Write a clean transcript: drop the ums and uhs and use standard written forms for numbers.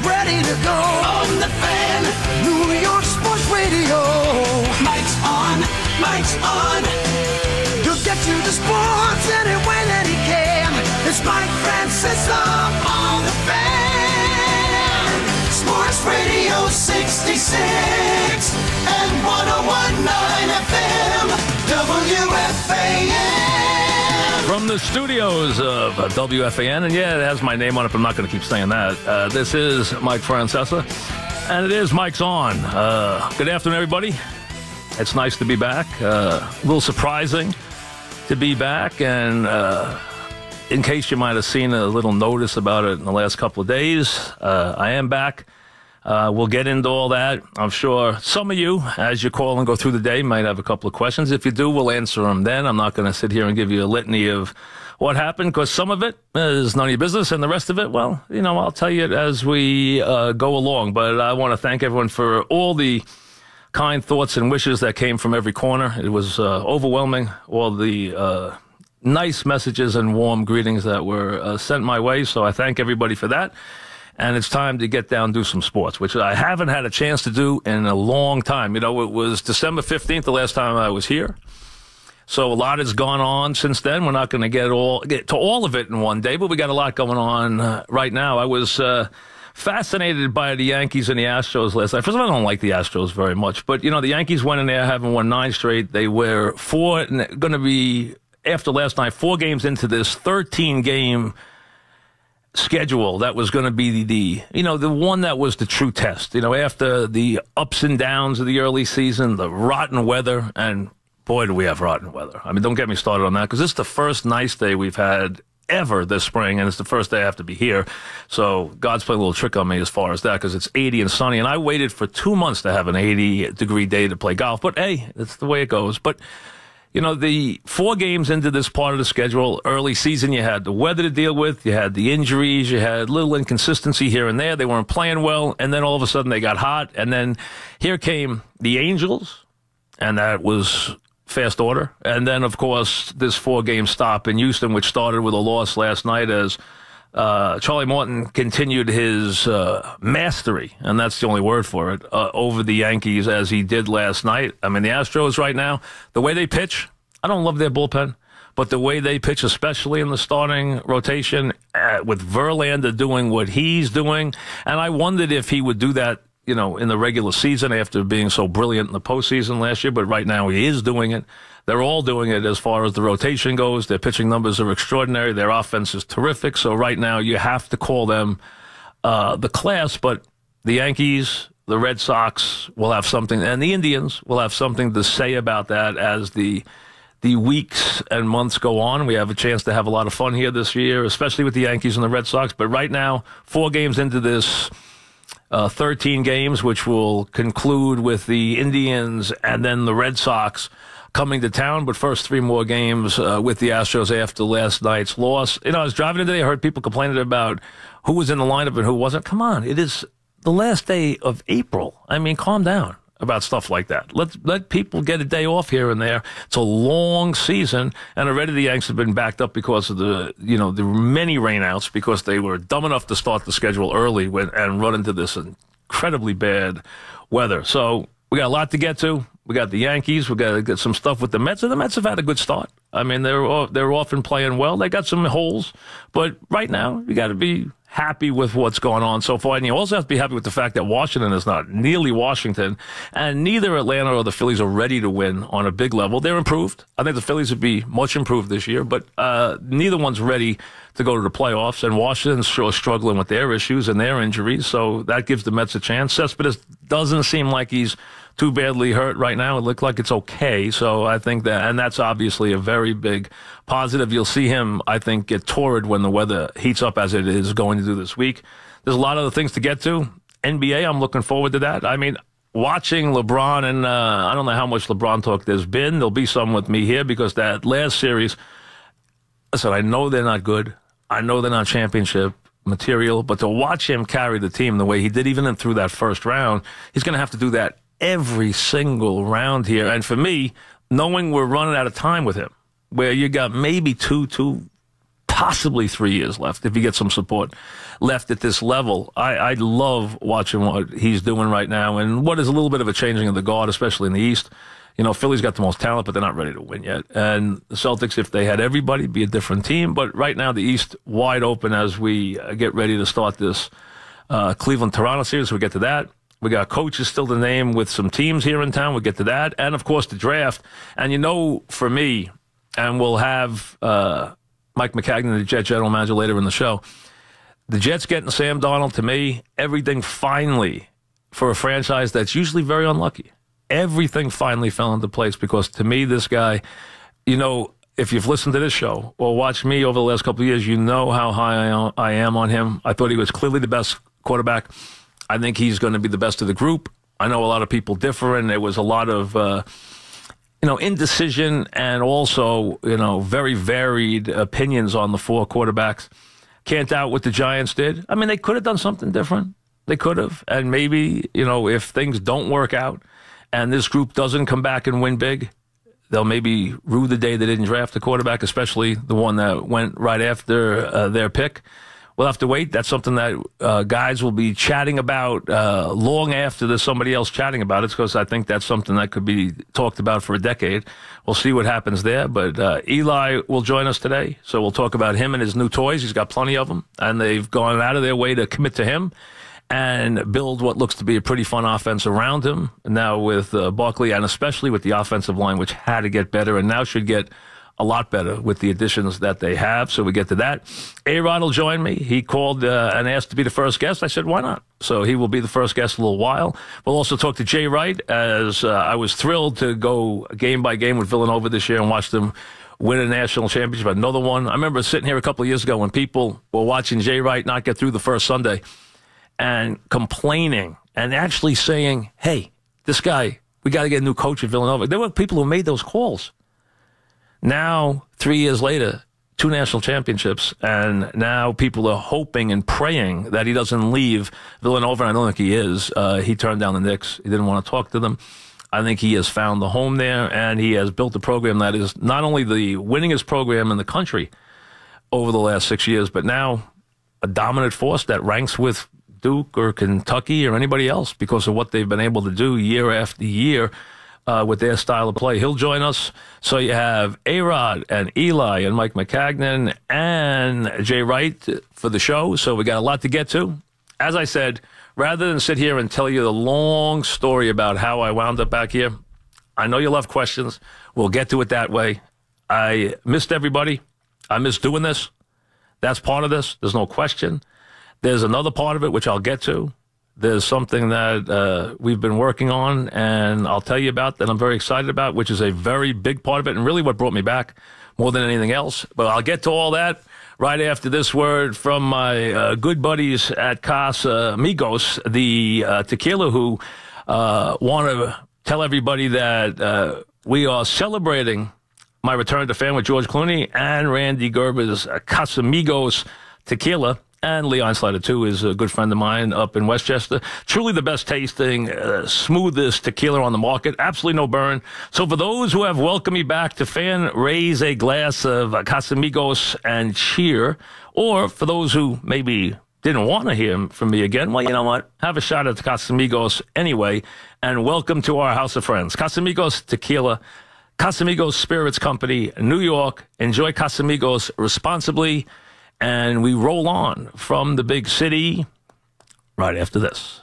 ready to go. On the Fan, New York Sports Radio. Mike's on, Mike's on. He'll get you the sports any way that he can. It's Mike Francesa on the Fan. Sports Radio 66 and 101.9 FM, WFAN. From the studios of WFAN, and yeah, it has my name on it, but I'm not going to keep saying that. This is Mike Francesa, and it is Mike's On. Good afternoon, everybody. It's nice to be back. A little surprising to be back, and in case you might have seen a little notice about it in the last couple of days, I am back. We'll get into all that. I'm sure some of you, as you call and go through the day, might have a couple of questions. If you do, we'll answer them then. I'm not going to sit here and give you a litany of what happened, because some of it is none of your business, and the rest of it, well, you know, I'll tell you it as we go along. But I want to thank everyone for all the kind thoughts and wishes that came from every corner. It was overwhelming, all the nice messages and warm greetings that were sent my way, so I thank everybody for that. And it's time to get down and do some sports, which I haven't had a chance to do in a long time. You know, it was December 15th the last time I was here. So a lot has gone on since then. We're not going to get to all of it in one day, but we got a lot going on right now. I was fascinated by the Yankees and the Astros last night. First of all, I don't like the Astros very much. But, you know, the Yankees went in there having won 9 straight. They were going to be, after last night, 4 games into this 13-game schedule that was going to be the one that was the true test. You know, after the ups and downs of the early season, the rotten weather, and boy, do we have rotten weather. I mean, don't get me started on that, because this is the first nice day we've had ever this spring, and it's the first day I have to be here. So God's playing a little trick on me as far as that, because it's 80 and sunny, and I waited for 2 months to have an 80-degree day to play golf. But hey, that's the way it goes. But you know, the 4 games into this part of the schedule, early season, you had the weather to deal with, you had the injuries, you had little inconsistency here and there. They weren't playing well, and then all of a sudden they got hot, and then here came the Angels, and that was fast order. And then, of course, this 4-game stop in Houston, which started with a loss last night as Charlie Morton continued his mastery, and that's the only word for it, over the Yankees as he did last night. I mean, the Astros right now, the way they pitch, I don't love their bullpen, but the way they pitch, especially in the starting rotation, with Verlander doing what he's doing, and I wondered if he would do that, you know, in the regular season after being so brilliant in the postseason last year, but right now he is doing it. They're all doing it as far as the rotation goes. Their pitching numbers are extraordinary. Their offense is terrific. So right now you have to call them the class, but the Yankees, the Red Sox will have something, and the Indians will have something to say about that as the weeks and months go on. We have a chance to have a lot of fun here this year, especially with the Yankees and the Red Sox. But right now, 4 games into this 13 games, which will conclude with the Indians and then the Red Sox coming to town, but first 3 more games with the Astros after last night's loss. You know, I was driving today, I heard people complaining about who was in the lineup and who wasn't. Come on, it is the last day of April. I mean, calm down about stuff like that. Let people get a day off here and there. It's a long season, and already the Yanks have been backed up because of the many rainouts, because they were dumb enough to start the schedule early and run into this incredibly bad weather. So we got a lot to get to. We got the Yankees. We got to get some stuff with the Mets. And the Mets have had a good start. I mean, they're often playing well. They got some holes, but right now you got to be happy with what's going on so far. And you also have to be happy with the fact that Washington is not nearly Washington, and neither Atlanta or the Phillies are ready to win on a big level. They're improved. I think the Phillies would be much improved this year, but neither one's ready to go to the playoffs, and Washington's sure struggling with their issues and their injuries, so that gives the Mets a chance. Cespedes doesn't seem like he's too badly hurt right now. It looked like it's okay, so I think that, and that's obviously a very big positive. You'll see him, I think, get torrid when the weather heats up as it is going to do this week. There's a lot of other things to get to. NBA, I'm looking forward to that. I mean, watching LeBron, and I don't know how much LeBron talk there's been. There'll be some with me here, because that last series, listen, I know they're not good. I know they're not championship material, but to watch him carry the team the way he did, even through that first round, he's going to have to do that every single round here. And for me, knowing we're running out of time with him, where you got maybe two possibly 3 years left if he gets some support left at this level. I love watching what he's doing right now and what is a little bit of a changing of the guard, especially in the East. You know, Philly's got the most talent, but they're not ready to win yet. And the Celtics, if they had everybody, be a different team. But right now, the East wide open as we get ready to start this Cleveland-Toronto series. We'll get to that. We got coaches still to name with some teams here in town. We'll get to that. And, of course, the draft. And, you know, for me, and we'll have Mike McCagnon, the Jet general manager, later in the show, the Jets getting Sam Darnold, to me, everything finally for a franchise that's usually very unlucky. Everything finally fell into place because, to me, this guy, you know, if you've listened to this show or watched me over the last couple of years, you know how high I am on him. I thought he was clearly the best quarterback. I think he's going to be the best of the group. I know a lot of people differ, and there was a lot of, indecision and also, very varied opinions on the 4 quarterbacks. Can't doubt what the Giants did. I mean, they could have done something different. They could have. And maybe, if things don't work out, and this group doesn't come back and win big, they'll maybe rue the day they didn't draft a quarterback, especially the one that went right after their pick. We'll have to wait. That's something that guys will be chatting about long after there's somebody else chatting about it, because I think that's something that could be talked about for a decade. We'll see what happens there. But Eli will join us today, so we'll talk about him and his new toys. He's got plenty of them, and they've gone out of their way to commit to him and build what looks to be a pretty fun offense around him. Now with Barkley, and especially with the offensive line, which had to get better and now should get a lot better with the additions that they have. So we get to that. A-Rod will join me. He called and asked to be the first guest. I said, why not? So he will be the first guest in a little while. We'll also talk to Jay Wright, as I was thrilled to go game by game with Villanova this year and watch them win a national championship. Another one. I remember sitting here a couple of years ago when people were watching Jay Wright not get through the first Sunday and complaining and actually saying, hey, this guy, we got to get a new coach at Villanova. There were people who made those calls. Now, 3 years later, 2 national championships, and now people are hoping and praying that he doesn't leave Villanova, and I don't think he is. He turned down the Knicks. He didn't want to talk to them. I think he has found the home there, and he has built a program that is not only the winningest program in the country over the last 6 years, but now a dominant force that ranks with Duke or Kentucky or anybody else because of what they've been able to do year after year with their style of play. He'll join us. So you have A-Rod and Eli and Mike McCagnon and Jay Wright for the show. So we got a lot to get to. As I said, rather than sit here and tell you the long story about how I wound up back here, I know you'll have questions. We'll get to it that way. I missed everybody. I missed doing this. That's part of this. There's no question. There's another part of it, which I'll get to. There's something that we've been working on, and I'll tell you about, that I'm very excited about, which is a very big part of it, and really what brought me back more than anything else. But I'll get to all that right after this word from my good buddies at Casamigos, the tequila, who want to tell everybody that we are celebrating my return to fame with George Clooney and Randy Gerber's Casamigos tequila. And Leon Slider, too, is a good friend of mine up in Westchester. Truly the best tasting, smoothest tequila on the market. Absolutely no burn. So for those who have welcomed me back to fan, raise a glass of Casamigos and cheer. Or for those who maybe didn't want to hear from me again, well, you know what? Have a shot at Casamigos anyway. And welcome to our house of friends. Casamigos Tequila, Casamigos Spirits Company, New York. Enjoy Casamigos responsibly. And we roll on from the big city right after this.